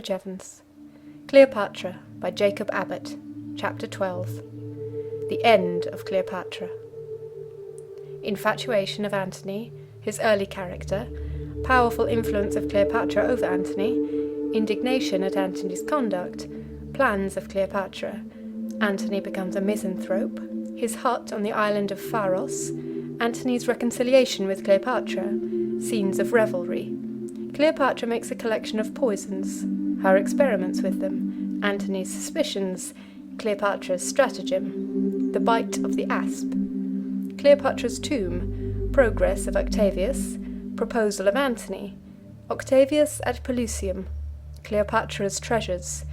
H. Evans. Cleopatra by Jacob Abbott. Chapter 12. The End of Cleopatra. Infatuation of Antony, his early character, powerful influence of Cleopatra over Antony, indignation at Antony's conduct, plans of Cleopatra, Antony becomes a misanthrope, his hut on the island of Pharos, Antony's reconciliation with Cleopatra, scenes of revelry. Cleopatra makes a collection of poisons, her experiments with them, Antony's suspicions, Cleopatra's stratagem, the bite of the asp, Cleopatra's tomb, progress of Octavius, proposal of Antony, Octavius at Pelusium, Cleopatra's treasures,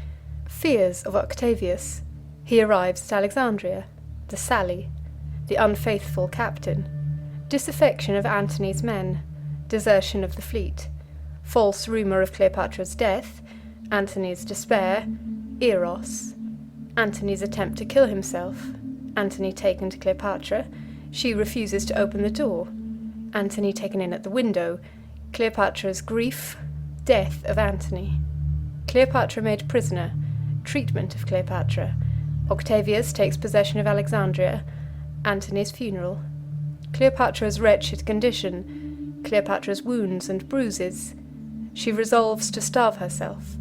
fears of Octavius, he arrives at Alexandria, the sally, the unfaithful captain, disaffection of Antony's men, desertion of the fleet, false rumour of Cleopatra's death, Antony's despair, Eros, Antony's attempt to kill himself, Antony taken to Cleopatra, she refuses to open the door, Antony taken in at the window, Cleopatra's grief, death of Antony, Cleopatra made prisoner, treatment of Cleopatra, Octavius takes possession of Alexandria, Antony's funeral, Cleopatra's wretched condition, Cleopatra's wounds and bruises, she resolves to starve herself,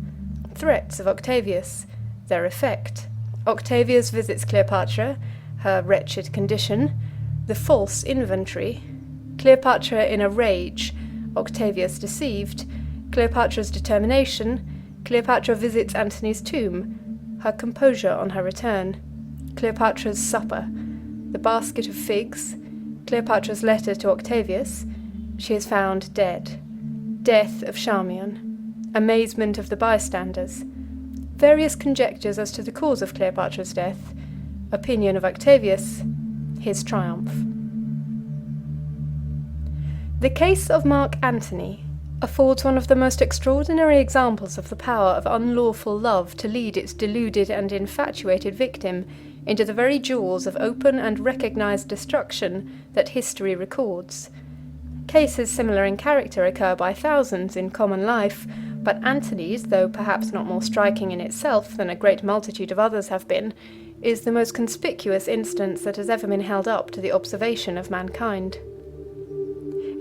threats of Octavius, their effect, Octavius visits Cleopatra, her wretched condition, the false inventory, Cleopatra in a rage, Octavius deceived, Cleopatra's determination, Cleopatra visits Antony's tomb, her composure on her return, Cleopatra's supper, the basket of figs, Cleopatra's letter to Octavius, she is found dead, death of Charmian, amazement of the bystanders, various conjectures as to the cause of Cleopatra's death, opinion of Octavius, his triumph. The case of Mark Antony affords one of the most extraordinary examples of the power of unlawful love to lead its deluded and infatuated victim into the very jaws of open and recognized destruction that history records. Cases similar in character occur by thousands in common life, but Antony's, though perhaps not more striking in itself than a great multitude of others have been, is the most conspicuous instance that has ever been held up to the observation of mankind.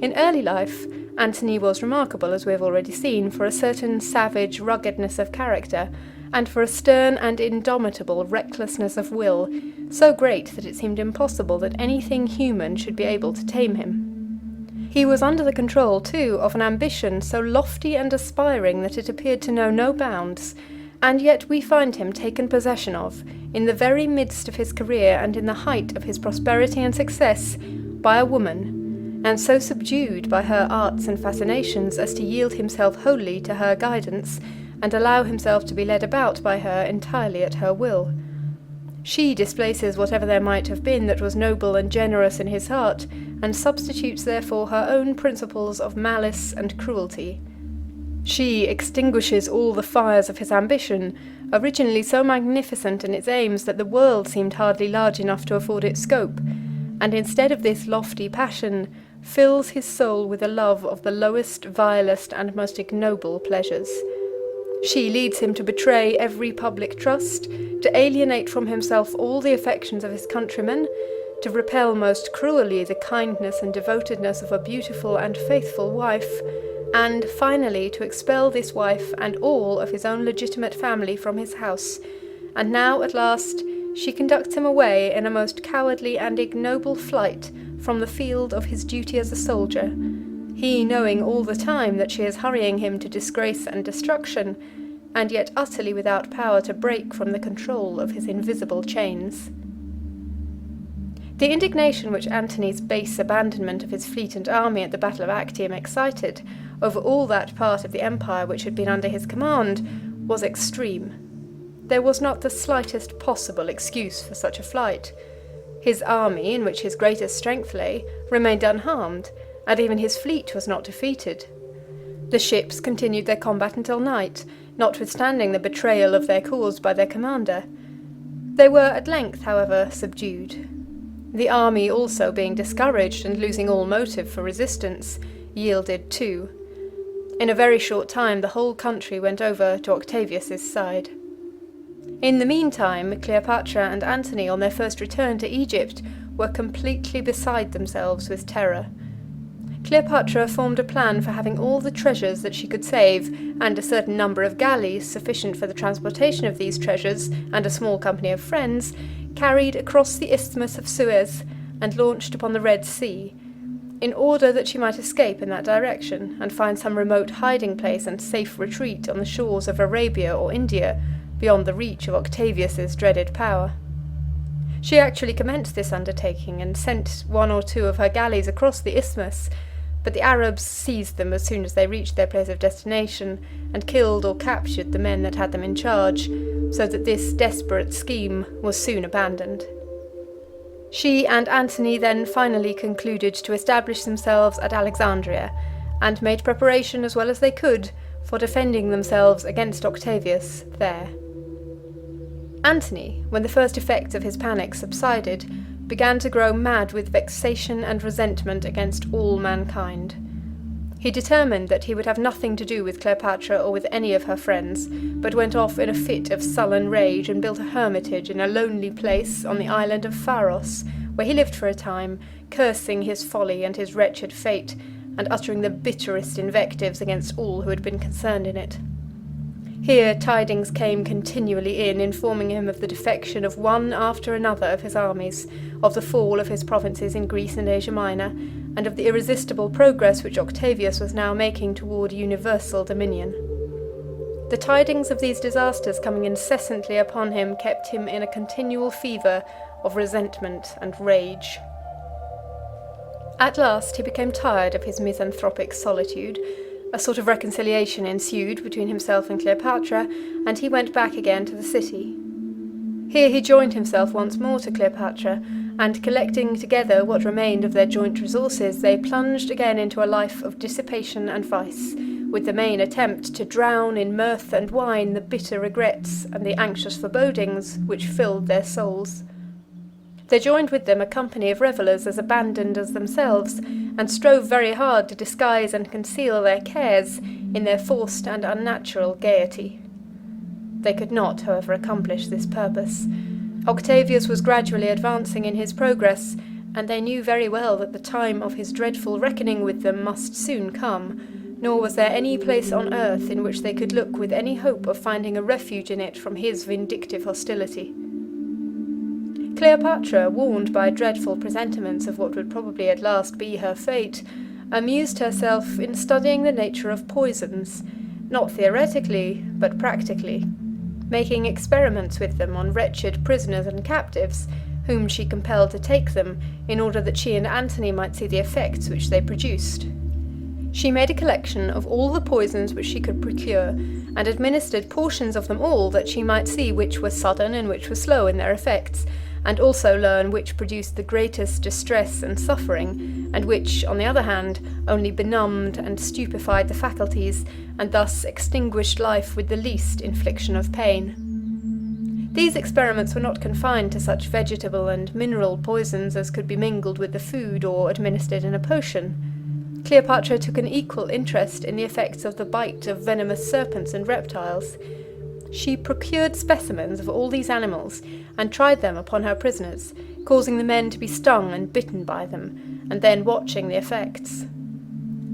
In early life, Antony was remarkable, as we have already seen, for a certain savage ruggedness of character, and for a stern and indomitable recklessness of will, so great that it seemed impossible that anything human should be able to tame him. He was under the control, too, of an ambition so lofty and aspiring that it appeared to know no bounds, and yet we find him taken possession of, in the very midst of his career and in the height of his prosperity and success, by a woman, and so subdued by her arts and fascinations as to yield himself wholly to her guidance, and allow himself to be led about by her entirely at her will. She displaces whatever there might have been that was noble and generous in his heart, and substitutes therefore her own principles of malice and cruelty. She extinguishes all the fires of his ambition, originally so magnificent in its aims that the world seemed hardly large enough to afford it scope, and instead of this lofty passion, fills his soul with a love of the lowest, vilest, and most ignoble pleasures. She leads him to betray every public trust, to alienate from himself all the affections of his countrymen, to repel most cruelly the kindness and devotedness of a beautiful and faithful wife, and finally to expel this wife and all of his own legitimate family from his house. And now, at last, she conducts him away in a most cowardly and ignoble flight from the field of his duty as a soldier, he knowing all the time that she is hurrying him to disgrace and destruction, and yet utterly without power to break from the control of his invisible chains. The indignation which Antony's base abandonment of his fleet and army at the Battle of Actium excited over all that part of the empire which had been under his command was extreme. There was not the slightest possible excuse for such a flight. His army, in which his greatest strength lay, remained unharmed, and even his fleet was not defeated. The ships continued their combat until night, notwithstanding the betrayal of their cause by their commander. They were at length, however, subdued. The army also, being discouraged and losing all motive for resistance, yielded too. In a very short time the whole country went over to Octavius's side. In the meantime, Cleopatra and Antony, on their first return to Egypt, were completely beside themselves with terror. Cleopatra formed a plan for having all the treasures that she could save, and a certain number of galleys sufficient for the transportation of these treasures, and a small company of friends, carried across the Isthmus of Suez and launched upon the Red Sea, in order that she might escape in that direction, and find some remote hiding place and safe retreat on the shores of Arabia or India, beyond the reach of Octavius's dreaded power. She actually commenced this undertaking and sent one or two of her galleys across the isthmus, but the Arabs seized them as soon as they reached their place of destination, and killed or captured the men that had them in charge, so that this desperate scheme was soon abandoned. She and Antony then finally concluded to establish themselves at Alexandria, and made preparation as well as they could for defending themselves against Octavius there. Antony, when the first effects of his panic subsided, began to grow mad with vexation and resentment against all mankind. He determined that he would have nothing to do with Cleopatra or with any of her friends, but went off in a fit of sullen rage and built a hermitage in a lonely place on the island of Pharos, where he lived for a time, cursing his folly and his wretched fate, and uttering the bitterest invectives against all who had been concerned in it. Here tidings came continually in, informing him of the defection of one after another of his armies, of the fall of his provinces in Greece and Asia Minor, and of the irresistible progress which Octavius was now making toward universal dominion. The tidings of these disasters coming incessantly upon him kept him in a continual fever of resentment and rage. At last he became tired of his misanthropic solitude. A sort of reconciliation ensued between himself and Cleopatra, and he went back again to the city. Here he joined himself once more to Cleopatra, and collecting together what remained of their joint resources, they plunged again into a life of dissipation and vice, with the main attempt to drown in mirth and wine the bitter regrets and the anxious forebodings which filled their souls. They joined with them a company of revellers as abandoned as themselves, and strove very hard to disguise and conceal their cares in their forced and unnatural gaiety. They could not, however, accomplish this purpose. Octavius was gradually advancing in his progress, and they knew very well that the time of his dreadful reckoning with them must soon come, nor was there any place on earth in which they could look with any hope of finding a refuge in it from his vindictive hostility. Cleopatra, warned by dreadful presentiments of what would probably at last be her fate, amused herself in studying the nature of poisons, not theoretically, but practically, making experiments with them on wretched prisoners and captives, whom she compelled to take them, in order that she and Antony might see the effects which they produced. She made a collection of all the poisons which she could procure, and administered portions of them all, that she might see which were sudden and which were slow in their effects, and also learn which produced the greatest distress and suffering, and which, on the other hand, only benumbed and stupefied the faculties, and thus extinguished life with the least infliction of pain. These experiments were not confined to such vegetable and mineral poisons as could be mingled with the food or administered in a potion. Cleopatra took an equal interest in the effects of the bite of venomous serpents and reptiles. She procured specimens of all these animals, and tried them upon her prisoners, causing the men to be stung and bitten by them, and then watching the effects.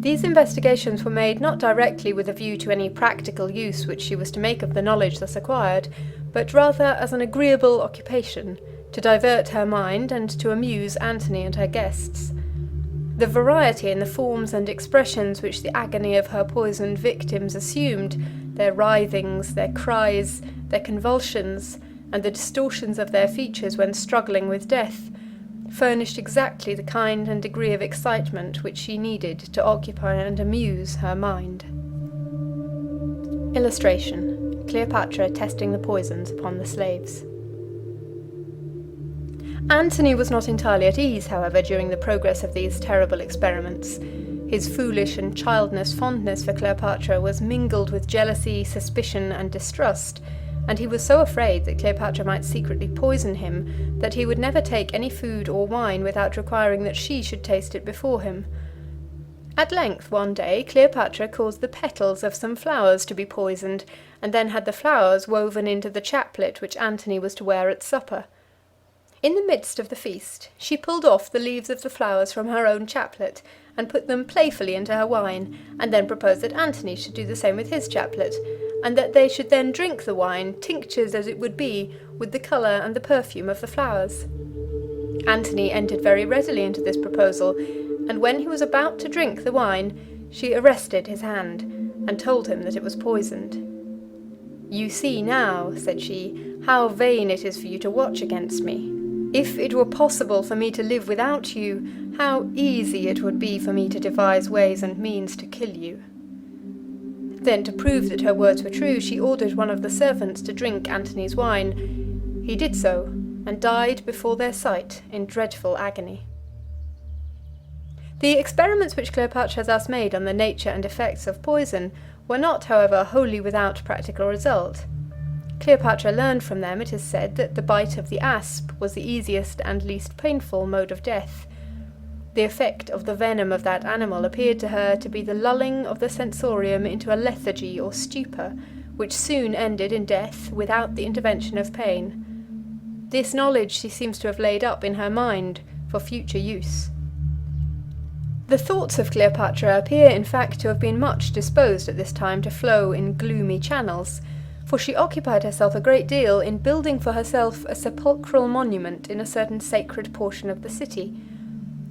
These investigations were made not directly with a view to any practical use which she was to make of the knowledge thus acquired, but rather as an agreeable occupation, to divert her mind and to amuse Antony and her guests. The variety in the forms and expressions which the agony of her poisoned victims assumed, their writhings, their cries, their convulsions, and the distortions of their features when struggling with death, furnished exactly the kind and degree of excitement which she needed to occupy and amuse her mind. Illustration: Cleopatra testing the poisons upon the slaves. Antony was not entirely at ease, however, during the progress of these terrible experiments. His foolish and childless fondness for Cleopatra was mingled with jealousy, suspicion, and distrust, and he was so afraid that Cleopatra might secretly poison him that he would never take any food or wine without requiring that she should taste it before him. At length, one day, Cleopatra caused the petals of some flowers to be poisoned, and then had the flowers woven into the chaplet which Antony was to wear at supper. In the midst of the feast, she pulled off the leaves of the flowers from her own chaplet, and put them playfully into her wine, and then proposed that Antony should do the same with his chaplet, and that they should then drink the wine, tinctures as it would be, with the colour and the perfume of the flowers. Antony entered very readily into this proposal, and when he was about to drink the wine, she arrested his hand, and told him that it was poisoned. "You see now," said she, "how vain it is for you to watch against me. If it were possible for me to live without you, how easy it would be for me to devise ways and means to kill you." Then, to prove that her words were true, she ordered one of the servants to drink Antony's wine. He did so, and died before their sight in dreadful agony. The experiments which Cleopatra thus made on the nature and effects of poison were not, however, wholly without practical result. Cleopatra learned from them, it is said, that the bite of the asp was the easiest and least painful mode of death. The effect of the venom of that animal appeared to her to be the lulling of the sensorium into a lethargy or stupor, which soon ended in death without the intervention of pain. This knowledge she seems to have laid up in her mind for future use. The thoughts of Cleopatra appear in fact to have been much disposed at this time to flow in gloomy channels, for she occupied herself a great deal in building for herself a sepulchral monument in a certain sacred portion of the city.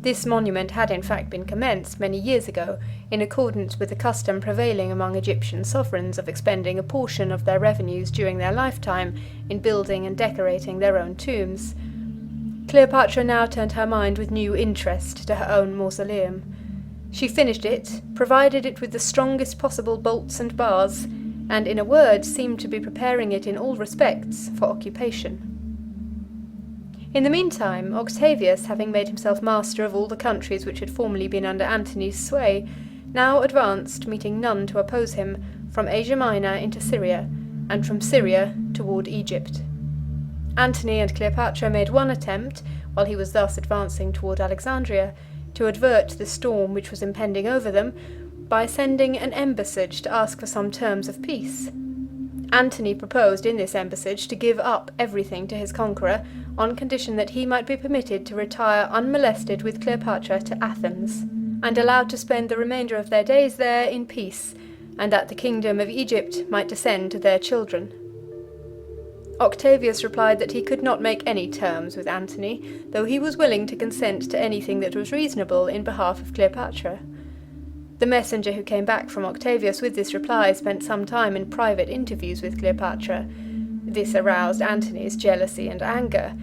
This monument had in fact been commenced many years ago, in accordance with the custom prevailing among Egyptian sovereigns of expending a portion of their revenues during their lifetime in building and decorating their own tombs. Cleopatra now turned her mind with new interest to her own mausoleum. She finished it, provided it with the strongest possible bolts and bars, and in a word seemed to be preparing it in all respects for occupation. In the meantime, Octavius, having made himself master of all the countries which had formerly been under Antony's sway, now advanced, meeting none to oppose him, from Asia Minor into Syria, and from Syria toward Egypt. Antony and Cleopatra made one attempt, while he was thus advancing toward Alexandria, to avert the storm which was impending over them, by sending an embassage to ask for some terms of peace. Antony proposed in this embassage to give up everything to his conqueror, on condition that he might be permitted to retire unmolested with Cleopatra to Athens, and allowed to spend the remainder of their days there in peace, and that the kingdom of Egypt might descend to their children. Octavius replied that he could not make any terms with Antony, though he was willing to consent to anything that was reasonable in behalf of Cleopatra. The messenger who came back from Octavius with this reply spent some time in private interviews with Cleopatra. This aroused Antony's jealousy and anger.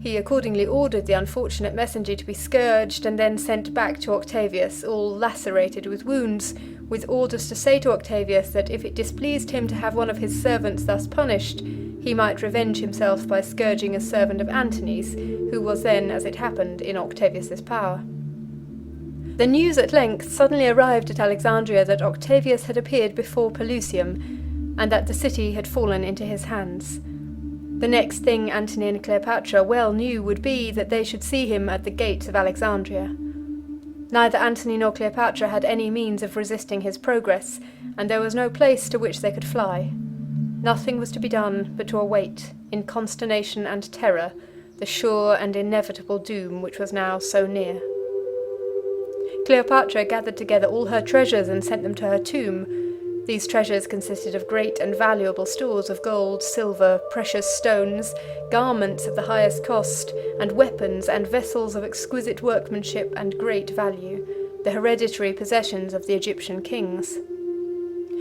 He accordingly ordered the unfortunate messenger to be scourged and then sent back to Octavius, all lacerated with wounds, with orders to say to Octavius that if it displeased him to have one of his servants thus punished, he might revenge himself by scourging a servant of Antony's, who was then, as it happened, in Octavius's power. The news at length suddenly arrived at Alexandria that Octavius had appeared before Pelusium, and that the city had fallen into his hands. The next thing Antony and Cleopatra well knew would be that they should see him at the gates of Alexandria. Neither Antony nor Cleopatra had any means of resisting his progress, and there was no place to which they could fly. Nothing was to be done but to await, in consternation and terror, the sure and inevitable doom which was now so near. Cleopatra gathered together all her treasures and sent them to her tomb. These treasures consisted of great and valuable stores of gold, silver, precious stones, garments of the highest cost, and weapons and vessels of exquisite workmanship and great value, the hereditary possessions of the Egyptian kings.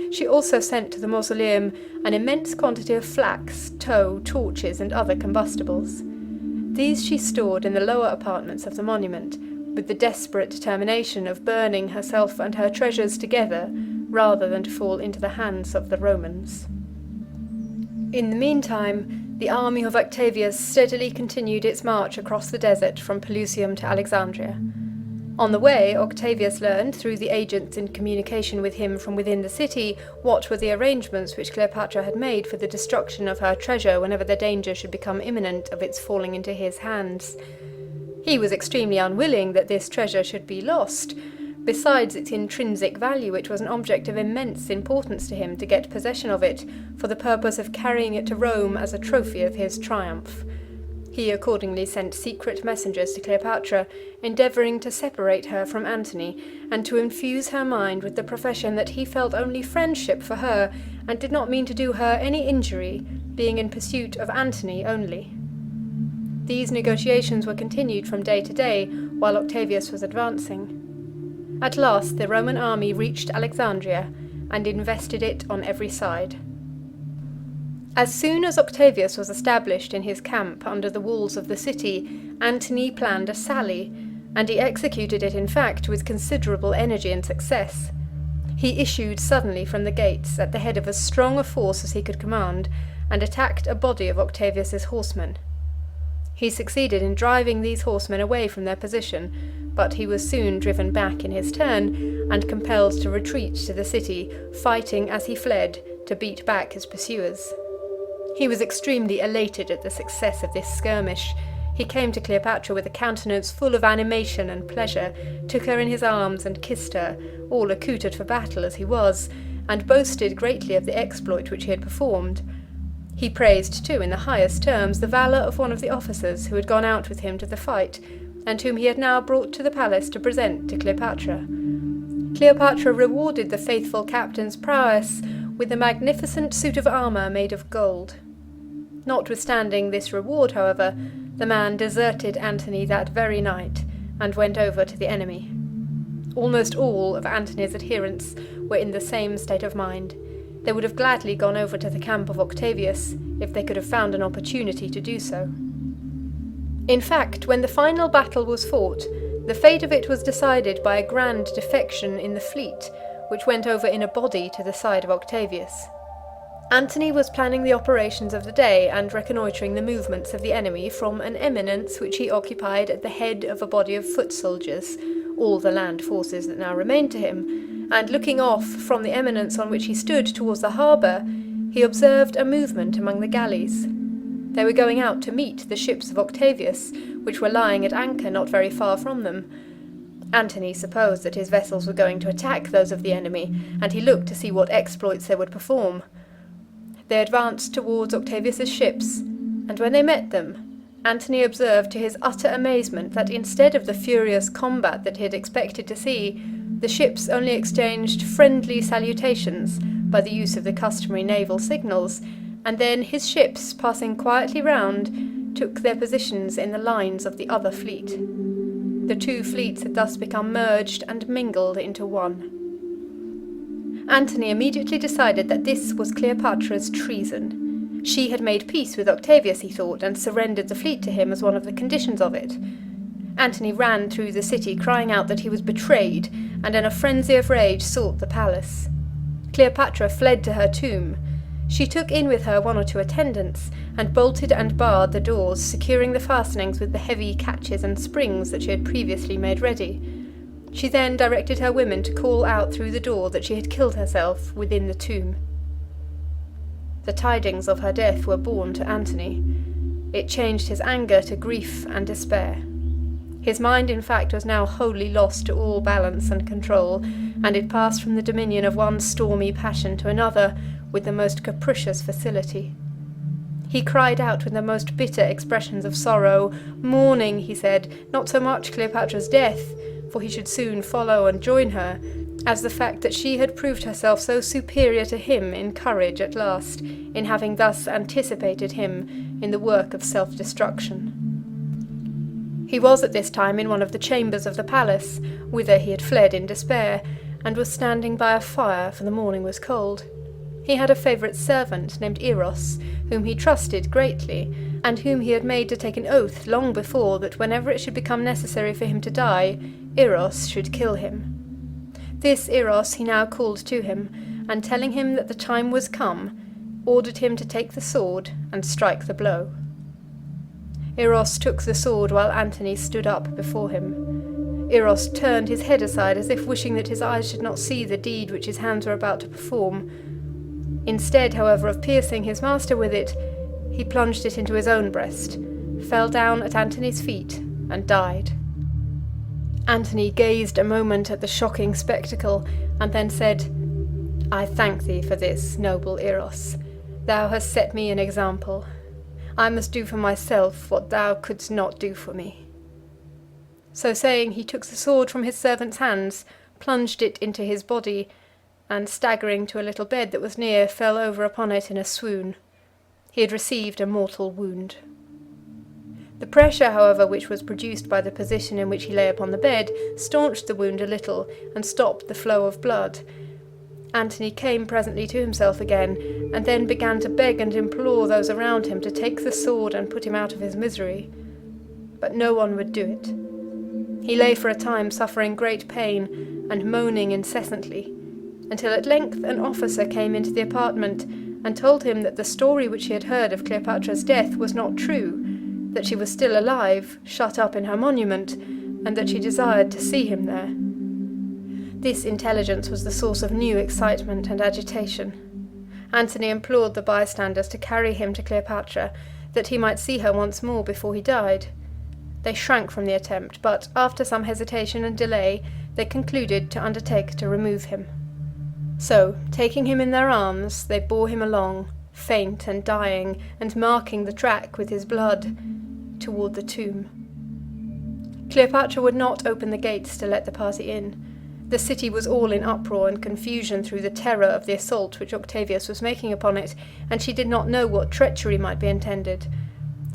She also sent to the mausoleum an immense quantity of flax, tow, torches, and other combustibles. These she stored in the lower apartments of the monument, with the desperate determination of burning herself and her treasures together, rather than to fall into the hands of the Romans. In the meantime, the army of Octavius steadily continued its march across the desert from Pelusium to Alexandria. On the way, Octavius learned, through the agents in communication with him from within the city, what were the arrangements which Cleopatra had made for the destruction of her treasure whenever the danger should become imminent of its falling into his hands. He was extremely unwilling that this treasure should be lost, Besides its intrinsic value, it was an object of immense importance to him to get possession of it for the purpose of carrying it to Rome as a trophy of his triumph. He accordingly sent secret messengers to Cleopatra, endeavouring to separate her from Antony, and to infuse her mind with the profession that he felt only friendship for her, and did not mean to do her any injury, being in pursuit of Antony only. These negotiations were continued from day to day, while Octavius was advancing. At last the Roman army reached Alexandria, and invested it on every side. As soon as Octavius was established in his camp under the walls of the city, Antony planned a sally, and he executed it in fact with considerable energy and success. He issued suddenly from the gates, at the head of as strong a force as he could command, and attacked a body of Octavius's horsemen. He succeeded in driving these horsemen away from their position, but he was soon driven back in his turn, and compelled to retreat to the city, fighting as he fled to beat back his pursuers. He was extremely elated at the success of this skirmish. He came to Cleopatra with a countenance full of animation and pleasure, took her in his arms and kissed her, all accoutred for battle as he was, and boasted greatly of the exploit which he had performed. He praised, too, in the highest terms, the valour of one of the officers who had gone out with him to the fight, and whom he had now brought to the palace to present to Cleopatra. Cleopatra rewarded the faithful captain's prowess with a magnificent suit of armour made of gold. Notwithstanding this reward, however, the man deserted Antony that very night, and went over to the enemy. Almost all of Antony's adherents were in the same state of mind. They would have gladly gone over to the camp of Octavius if they could have found an opportunity to do so. In fact, when the final battle was fought, the fate of it was decided by a grand defection in the fleet, which went over in a body to the side of Octavius. Antony was planning the operations of the day and reconnoitring the movements of the enemy from an eminence which he occupied at the head of a body of foot soldiers, all the land forces that now remained to him, and looking off from the eminence on which he stood towards the harbour, he observed a movement among the galleys. They were going out to meet the ships of Octavius, which were lying at anchor not very far from them. Antony supposed that his vessels were going to attack those of the enemy, and he looked to see what exploits they would perform. They advanced towards Octavius's ships, and when they met them, Antony observed to his utter amazement that instead of the furious combat that he had expected to see, the ships only exchanged friendly salutations by the use of the customary naval signals, and then his ships, passing quietly round, took their positions in the lines of the other fleet. The two fleets had thus become merged and mingled into one. Antony immediately decided that this was Cleopatra's treason. She had made peace with Octavius, he thought, and surrendered the fleet to him as one of the conditions of it. Antony ran through the city, crying out that he was betrayed, and in a frenzy of rage sought the palace. Cleopatra fled to her tomb. She took in with her 1 or 2 attendants, and bolted and barred the doors, securing the fastenings with the heavy catches and springs that she had previously made ready. She then directed her women to call out through the door that she had killed herself within the tomb. The tidings of her death were borne to Antony. It changed his anger to grief and despair. His mind, in fact, was now wholly lost to all balance and control, and it passed from the dominion of one stormy passion to another with the most capricious facility. He cried out with the most bitter expressions of sorrow, mourning, he said, not so much Cleopatra's death, for he should soon follow and join her, as the fact that she had proved herself so superior to him in courage at last, in having thus anticipated him in the work of self-destruction. He was at this time in one of the chambers of the palace, whither he had fled in despair, and was standing by a fire, for the morning was cold. He had a favourite servant named Eros, whom he trusted greatly, and whom he had made to take an oath long before that whenever it should become necessary for him to die, Eros should kill him. This Eros he now called to him, and telling him that the time was come, ordered him to take the sword and strike the blow. Eros took the sword while Antony stood up before him. Eros turned his head aside as if wishing that his eyes should not see the deed which his hands were about to perform. Instead, however, of piercing his master with it, he plunged it into his own breast, fell down at Antony's feet, and died. Antony gazed a moment at the shocking spectacle, and then said, "I thank thee for this, noble Eros. Thou hast set me an example. I must do for myself what thou couldst not do for me." So saying, he took the sword from his servant's hands, plunged it into his body, and, staggering to a little bed that was near, fell over upon it in a swoon. He had received a mortal wound. The pressure, however, which was produced by the position in which he lay upon the bed, staunched the wound a little, and stopped the flow of blood. Antony came presently to himself again, and then began to beg and implore those around him to take the sword and put him out of his misery. But no one would do it. He lay for a time suffering great pain, and moaning incessantly, until at length an officer came into the apartment, and told him that the story which he had heard of Cleopatra's death was not true, that she was still alive, shut up in her monument, and that she desired to see him there. This intelligence was the source of new excitement and agitation. Antony implored the bystanders to carry him to Cleopatra, that he might see her once more before he died. They shrank from the attempt, but after some hesitation and delay, they concluded to undertake to remove him. So, taking him in their arms, they bore him along, faint and dying, and marking the track with his blood, toward the tomb. Cleopatra would not open the gates to let the party in. The city was all in uproar and confusion through the terror of the assault which Octavius was making upon it, and she did not know what treachery might be intended.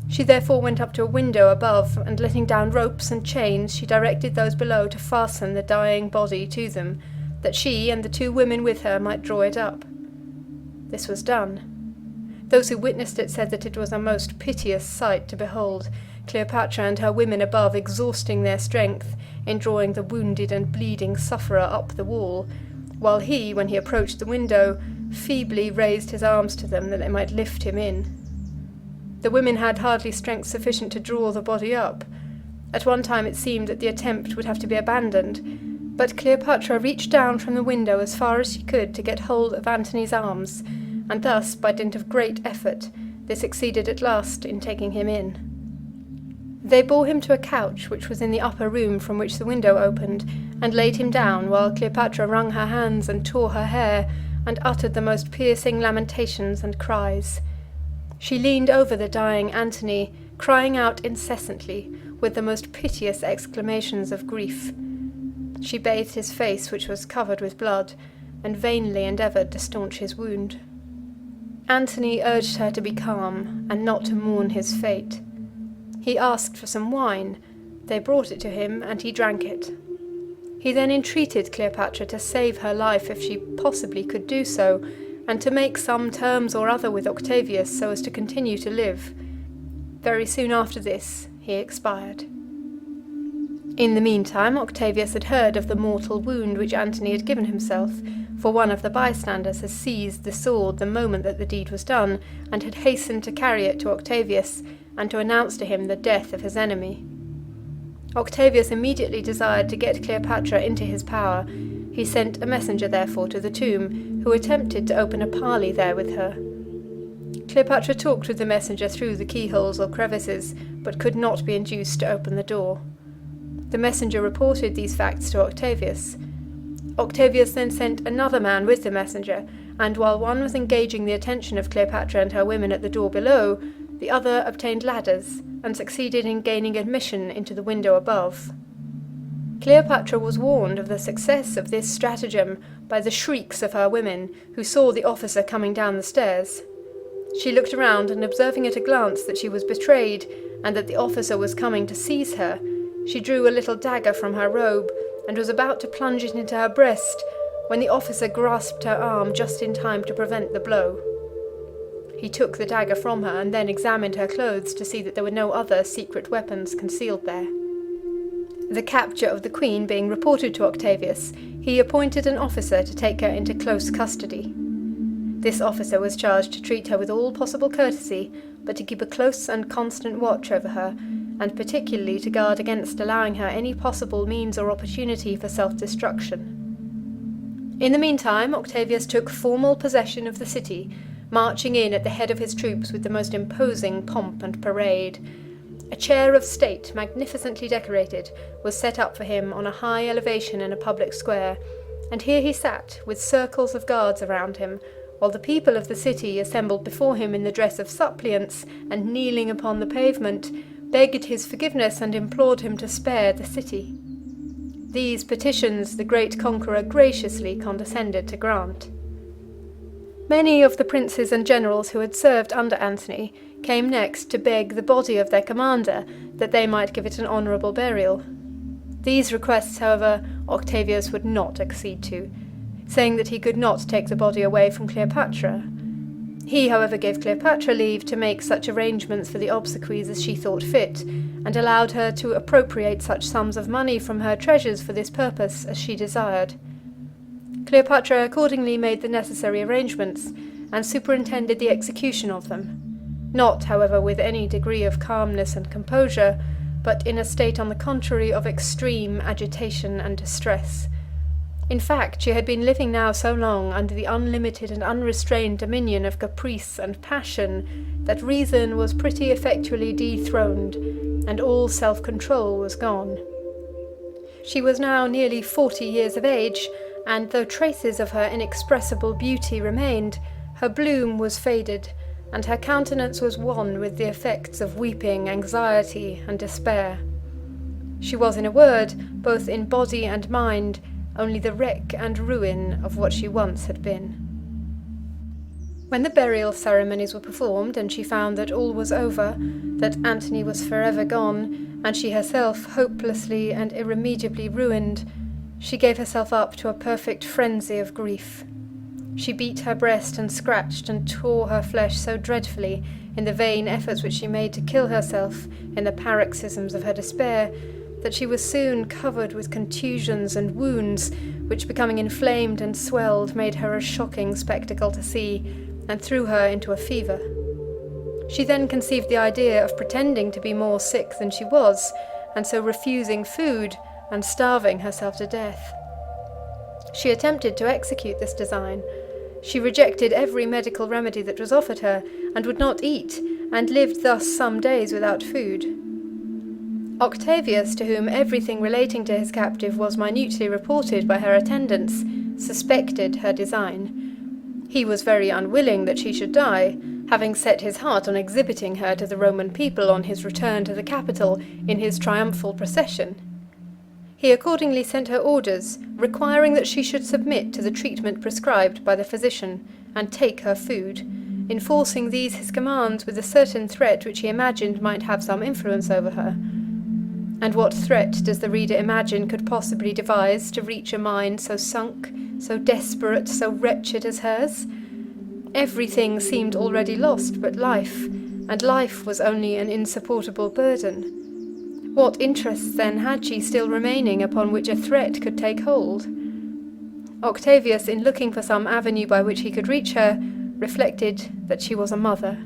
She therefore went up to a window above, and letting down ropes and chains, she directed those below to fasten the dying body to them, that she and the 2 women with her might draw it up. This was done. Those who witnessed it said that it was a most piteous sight to behold, Cleopatra and her women above exhausting their strength in drawing the wounded and bleeding sufferer up the wall, while he, when he approached the window, feebly raised his arms to them that they might lift him in. The women had hardly strength sufficient to draw the body up. At one time it seemed that the attempt would have to be abandoned, but Cleopatra reached down from the window as far as she could to get hold of Antony's arms, and thus, by dint of great effort, they succeeded at last in taking him in. They bore him to a couch which was in the upper room from which the window opened, and laid him down, while Cleopatra wrung her hands and tore her hair, and uttered the most piercing lamentations and cries. She leaned over the dying Antony, crying out incessantly, with the most piteous exclamations of grief. She bathed his face, which was covered with blood, and vainly endeavoured to staunch his wound. Antony urged her to be calm, and not to mourn his fate. He asked for some wine. They brought it to him, and he drank it. He then entreated Cleopatra to save her life if she possibly could do so, and to make some terms or other with Octavius so as to continue to live. Very soon after this he expired. In the meantime Octavius had heard of the mortal wound which Antony had given himself, for one of the bystanders had seized the sword the moment that the deed was done, and had hastened to carry it to Octavius, and to announce to him the death of his enemy. Octavius immediately desired to get Cleopatra into his power. He sent a messenger therefore to the tomb, who attempted to open a parley there with her. Cleopatra talked with the messenger through the keyholes or crevices, but could not be induced to open the door. The messenger reported these facts to Octavius. Octavius then sent another man with the messenger, and while one was engaging the attention of Cleopatra and her women at the door below, the other obtained ladders, and succeeded in gaining admission into the window above. Cleopatra was warned of the success of this stratagem by the shrieks of her women, who saw the officer coming down the stairs. She looked around, and observing at a glance that she was betrayed, and that the officer was coming to seize her, she drew a little dagger from her robe, and was about to plunge it into her breast, when the officer grasped her arm just in time to prevent the blow. He took the dagger from her, and then examined her clothes to see that there were no other secret weapons concealed there. The capture of the queen being reported to Octavius, he appointed an officer to take her into close custody. This officer was charged to treat her with all possible courtesy, but to keep a close and constant watch over her, and particularly to guard against allowing her any possible means or opportunity for self-destruction. In the meantime, Octavius took formal possession of the city, marching in at the head of his troops with the most imposing pomp and parade. A chair of state, magnificently decorated, was set up for him on a high elevation in a public square, and here he sat, with circles of guards around him, while the people of the city, assembled before him in the dress of suppliants, and kneeling upon the pavement, begged his forgiveness and implored him to spare the city. These petitions the great conqueror graciously condescended to grant. Many of the princes and generals who had served under Antony came next to beg the body of their commander, that they might give it an honourable burial. These requests, however, Octavius would not accede to, saying that he could not take the body away from Cleopatra. He, however, gave Cleopatra leave to make such arrangements for the obsequies as she thought fit, and allowed her to appropriate such sums of money from her treasures for this purpose as she desired. Cleopatra accordingly made the necessary arrangements, and superintended the execution of them, not, however, with any degree of calmness and composure, but in a state, on the contrary, of extreme agitation and distress. In fact, she had been living now so long under the unlimited and unrestrained dominion of caprice and passion, that reason was pretty effectually dethroned, and all self-control was gone. She was now nearly 40 years of age, and though traces of her inexpressible beauty remained, her bloom was faded, and her countenance was wan with the effects of weeping, anxiety, and despair. She was, in a word, both in body and mind, only the wreck and ruin of what she once had been. When the burial ceremonies were performed, and she found that all was over, that Antony was forever gone, and she herself hopelessly and irremediably ruined, she gave herself up to a perfect frenzy of grief. She beat her breast and scratched and tore her flesh so dreadfully in the vain efforts which she made to kill herself in the paroxysms of her despair, that she was soon covered with contusions and wounds, which, becoming inflamed and swelled, made her a shocking spectacle to see, and threw her into a fever. She then conceived the idea of pretending to be more sick than she was, and so refusing food and starving herself to death. She attempted to execute this design. She rejected every medical remedy that was offered her, and would not eat, and lived thus some days without food. Octavius, to whom everything relating to his captive was minutely reported by her attendants, suspected her design. He was very unwilling that she should die, having set his heart on exhibiting her to the Roman people on his return to the capital in his triumphal procession. He accordingly sent her orders, requiring that she should submit to the treatment prescribed by the physician, and take her food, enforcing these his commands with a certain threat which he imagined might have some influence over her. And what threat does the reader imagine could possibly devise to reach a mind so sunk, so desperate, so wretched as hers? Everything seemed already lost but life, and life was only an insupportable burden. What interests, then, had she still remaining upon which a threat could take hold? Octavius, in looking for some avenue by which he could reach her, reflected that she was a mother.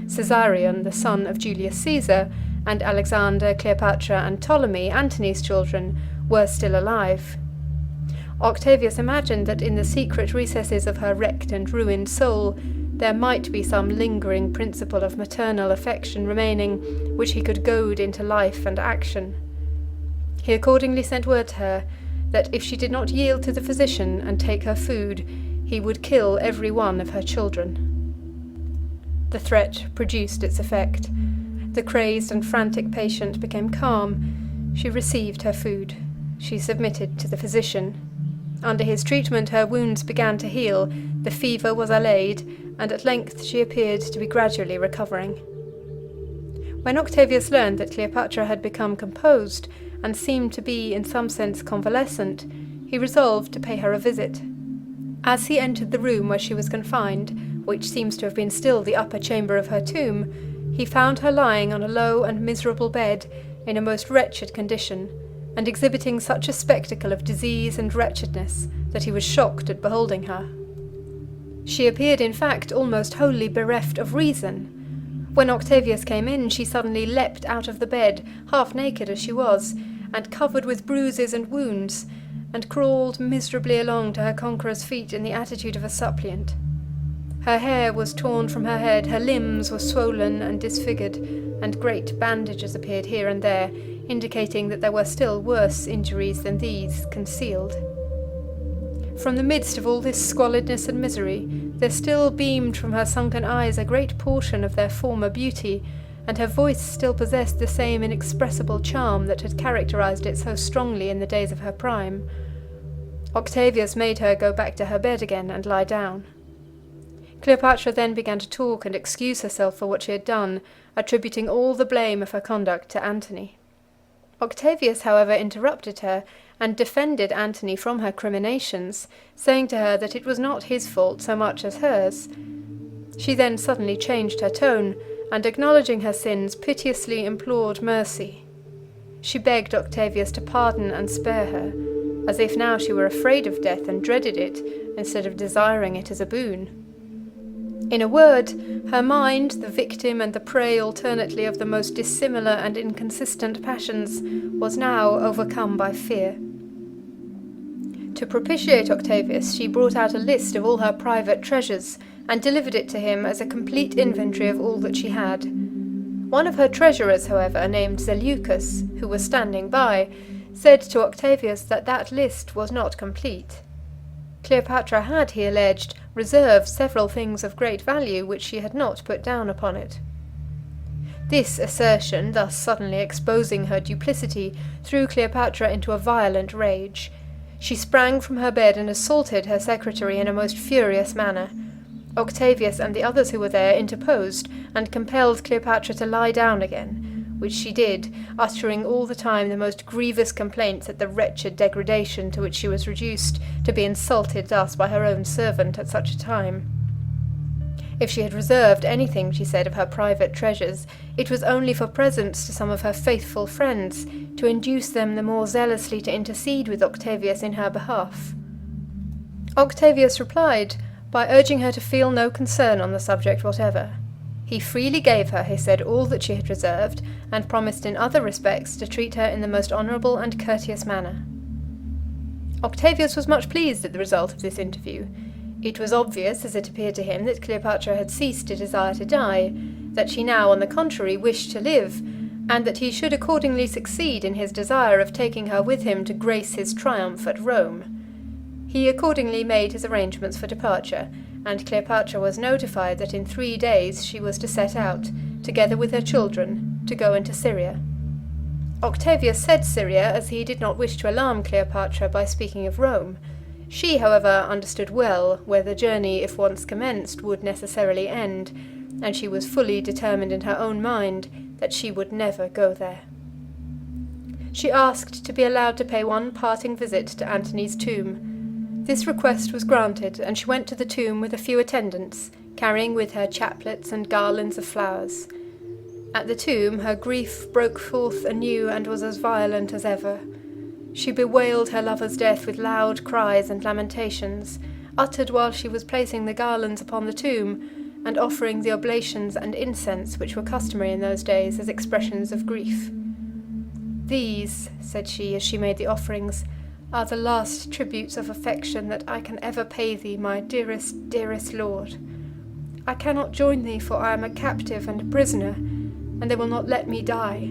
Caesarion, the son of Julius Caesar, and Alexander, Cleopatra, and Ptolemy, Antony's children, were still alive. Octavius imagined that in the secret recesses of her wrecked and ruined soul there might be some lingering principle of maternal affection remaining, which he could goad into life and action. He accordingly sent word to her that if she did not yield to the physician and take her food, he would kill every one of her children. The threat produced its effect. The crazed and frantic patient became calm. She received her food. She submitted to the physician. Under his treatment her wounds began to heal, the fever was allayed, and at length she appeared to be gradually recovering. When Octavius learned that Cleopatra had become composed, and seemed to be in some sense convalescent, he resolved to pay her a visit. As he entered the room where she was confined, which seems to have been still the upper chamber of her tomb, he found her lying on a low and miserable bed, in a most wretched condition, and exhibiting such a spectacle of disease and wretchedness that he was shocked at beholding her. She appeared, in fact, almost wholly bereft of reason. When Octavius came in, she suddenly leapt out of the bed, half naked as she was, and covered with bruises and wounds, and crawled miserably along to her conqueror's feet in the attitude of a suppliant. Her hair was torn from her head, her limbs were swollen and disfigured, and great bandages appeared here and there, indicating that there were still worse injuries than these concealed. From the midst of all this squalidness and misery, there still beamed from her sunken eyes a great portion of their former beauty, and her voice still possessed the same inexpressible charm that had characterized it so strongly in the days of her prime. Octavius made her go back to her bed again and lie down. Cleopatra then began to talk and excuse herself for what she had done, attributing all the blame of her conduct to Antony. Octavius, however, interrupted her and defended Antony from her criminations, saying to her that it was not his fault so much as hers. She then suddenly changed her tone, and acknowledging her sins, piteously implored mercy. She begged Octavius to pardon and spare her, as if now she were afraid of death and dreaded it, instead of desiring it as a boon. In a word, her mind, the victim and the prey alternately of the most dissimilar and inconsistent passions, was now overcome by fear. To propitiate Octavius, she brought out a list of all her private treasures, and delivered it to him as a complete inventory of all that she had. One of her treasurers, however, named Zeleucus, who was standing by, said to Octavius that that list was not complete. Cleopatra had, he alleged, reserved several things of great value which she had not put down upon it. This assertion, thus suddenly exposing her duplicity, threw Cleopatra into a violent rage. She sprang from her bed and assaulted her secretary in a most furious manner. Octavius and the others who were there interposed, and compelled Cleopatra to lie down again, which she did, uttering all the time the most grievous complaints at the wretched degradation to which she was reduced, to be insulted thus by her own servant at such a time. If she had reserved anything, she said, of her private treasures, it was only for presents to some of her faithful friends, to induce them the more zealously to intercede with Octavius in her behalf. Octavius replied by urging her to feel no concern on the subject whatever. He freely gave her, he said, all that she had reserved, and promised in other respects to treat her in the most honourable and courteous manner. Octavius was much pleased at the result of this interview. It was obvious, as it appeared to him, that Cleopatra had ceased to desire to die, that she now, on the contrary, wished to live, and that he should accordingly succeed in his desire of taking her with him to grace his triumph at Rome. He accordingly made his arrangements for departure, and Cleopatra was notified that in 3 days she was to set out, together with her children, to go into Syria. Octavius said Syria, as he did not wish to alarm Cleopatra by speaking of Rome. She, however, understood well where the journey, if once commenced, would necessarily end, and she was fully determined in her own mind that she would never go there. She asked to be allowed to pay one parting visit to Antony's tomb. This request was granted, and she went to the tomb with a few attendants, carrying with her chaplets and garlands of flowers. At the tomb her grief broke forth anew and was as violent as ever. She bewailed her lover's death with loud cries and lamentations, uttered while she was placing the garlands upon the tomb, and offering the oblations and incense which were customary in those days as expressions of grief. "These," said she, as she made the offerings, "are the last tributes of affection that I can ever pay thee, my dearest, dearest lord. I cannot join thee, for I am a captive and a prisoner, and they will not let me die.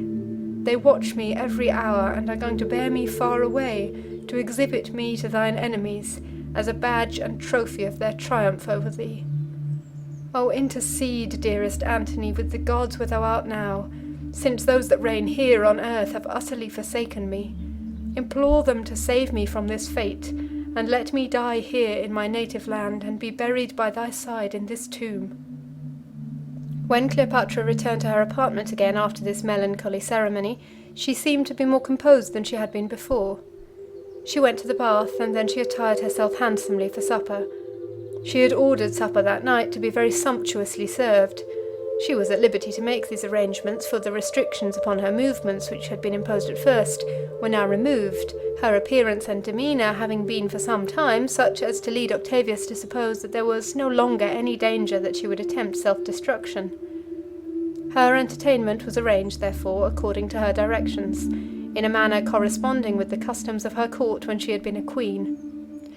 They watch me every hour, and are going to bear me far away, to exhibit me to thine enemies, as a badge and trophy of their triumph over thee. O intercede, dearest Antony, with the gods where thou art now, since those that reign here on earth have utterly forsaken me. Implore them to save me from this fate, and let me die here in my native land, and be buried by thy side in this tomb." When Cleopatra returned to her apartment again after this melancholy ceremony, she seemed to be more composed than she had been before. She went to the bath, and then she attired herself handsomely for supper. She had ordered supper that night to be very sumptuously served. She was at liberty to make these arrangements, for the restrictions upon her movements which had been imposed at first were now removed, her appearance and demeanour having been for some time such as to lead Octavius to suppose that there was no longer any danger that she would attempt self-destruction. Her entertainment was arranged, therefore, according to her directions, in a manner corresponding with the customs of her court when she had been a queen.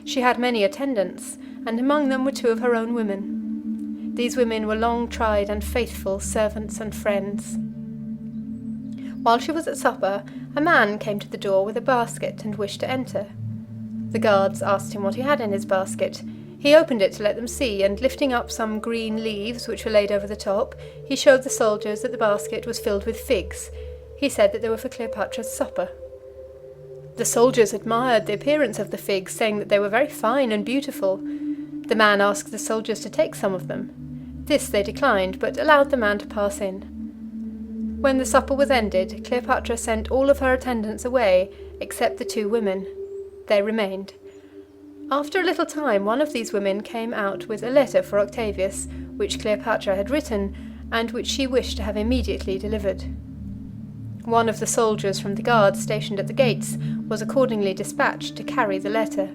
She had many attendants, and among them were 2 of her own women. These women were long tried and faithful servants and friends. While she was at supper, a man came to the door with a basket and wished to enter. The guards asked him what he had in his basket. He opened it to let them see, and lifting up some green leaves which were laid over the top, he showed the soldiers that the basket was filled with figs. He said that they were for Cleopatra's supper. The soldiers admired the appearance of the figs, saying that they were very fine and beautiful. The man asked the soldiers to take some of them. This they declined, but allowed the man to pass in. When the supper was ended, Cleopatra sent all of her attendants away, except the 2 women. They remained. After a little time, one of these women came out with a letter for Octavius, which Cleopatra had written, and which she wished to have immediately delivered. One of the soldiers from the guards stationed at the gates was accordingly dispatched to carry the letter.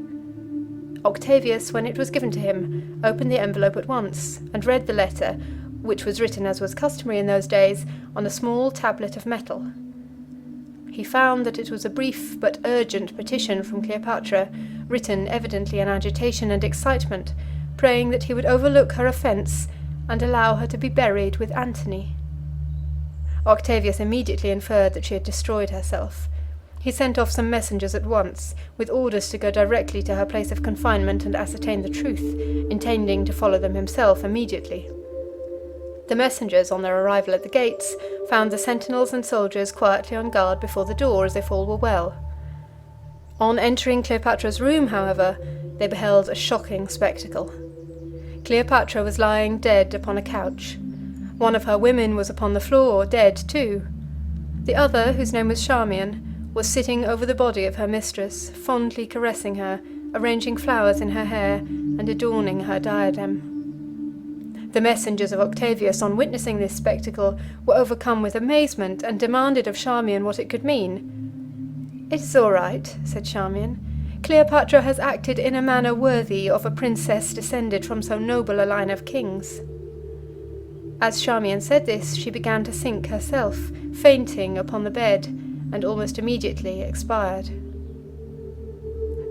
Octavius, when it was given to him, opened the envelope at once, and read the letter, which was written, as was customary in those days, on a small tablet of metal. He found that it was a brief but urgent petition from Cleopatra, written evidently in agitation and excitement, praying that he would overlook her offence and allow her to be buried with Antony. Octavius immediately inferred that she had destroyed herself. He sent off some messengers at once, with orders to go directly to her place of confinement and ascertain the truth, intending to follow them himself immediately. The messengers, on their arrival at the gates, found the sentinels and soldiers quietly on guard before the door, as if all were well. On entering Cleopatra's room, however, they beheld a shocking spectacle. Cleopatra was lying dead upon a couch. One of her women was upon the floor, dead too. The other, whose name was Charmian, was sitting over the body of her mistress, fondly caressing her, arranging flowers in her hair, and adorning her diadem. The messengers of Octavius, on witnessing this spectacle, were overcome with amazement, and demanded of Charmian what it could mean. "It is all right," said Charmian. "Cleopatra has acted in a manner worthy of a princess descended from so noble a line of kings." As Charmian said this, she began to sink herself, fainting upon the bed, and almost immediately expired.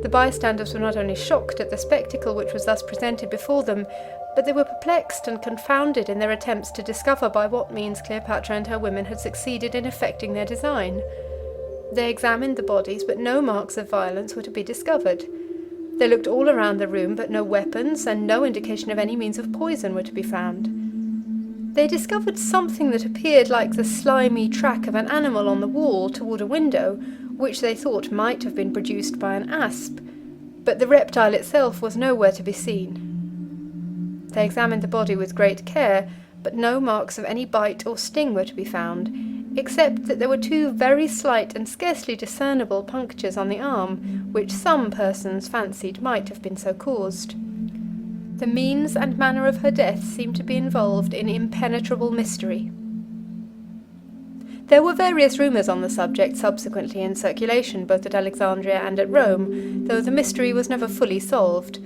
The bystanders were not only shocked at the spectacle which was thus presented before them, but they were perplexed and confounded in their attempts to discover by what means Cleopatra and her women had succeeded in effecting their design. They examined the bodies, but no marks of violence were to be discovered. They looked all around the room, but no weapons and no indication of any means of poison were to be found. They discovered something that appeared like the slimy track of an animal on the wall toward a window, which they thought might have been produced by an asp, but the reptile itself was nowhere to be seen. They examined the body with great care, but no marks of any bite or sting were to be found, except that there were 2 very slight and scarcely discernible punctures on the arm, which some persons fancied might have been so caused. The means and manner of her death seemed to be involved in impenetrable mystery. There were various rumours on the subject subsequently in circulation, both at Alexandria and at Rome, though the mystery was never fully solved.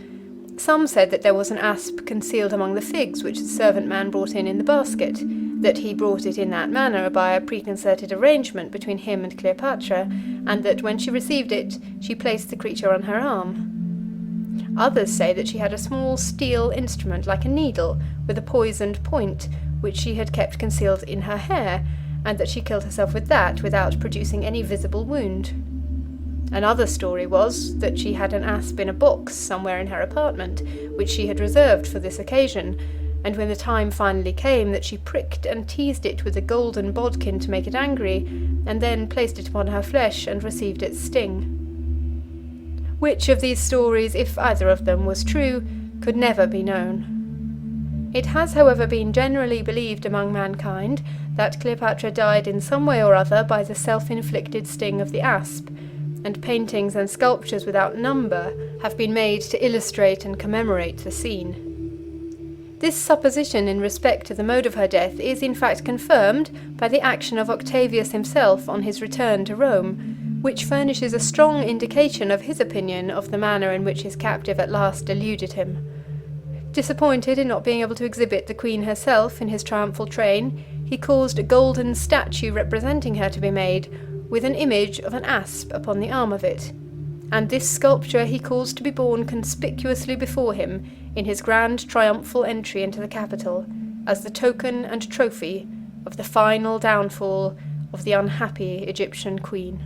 Some said that there was an asp concealed among the figs which the servant man brought in the basket, that he brought it in that manner by a preconcerted arrangement between him and Cleopatra, and that when she received it, she placed the creature on her arm. Others say that she had a small steel instrument like a needle, with a poisoned point, which she had kept concealed in her hair, and that she killed herself with that without producing any visible wound. Another story was that she had an asp in a box somewhere in her apartment, which she had reserved for this occasion, and when the time finally came, that she pricked and teased it with a golden bodkin to make it angry, and then placed it upon her flesh and received its sting. Which of these stories, if either of them was true, could never be known. It has, however, been generally believed among mankind that Cleopatra died in some way or other by the self-inflicted sting of the asp, and paintings and sculptures without number have been made to illustrate and commemorate the scene. This supposition in respect to the mode of her death is in fact confirmed by the action of Octavius himself on his return to Rome, which furnishes a strong indication of his opinion of the manner in which his captive at last deluded him. Disappointed in not being able to exhibit the Queen herself in his triumphal train, he caused a golden statue representing her to be made, with an image of an asp upon the arm of it. and this sculpture he caused to be borne conspicuously before him in his grand triumphal entry into the capital, as the token and trophy of the final downfall of the unhappy Egyptian queen.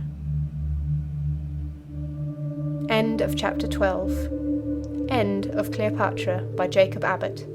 End of chapter 12. End of Cleopatra by Jacob Abbott.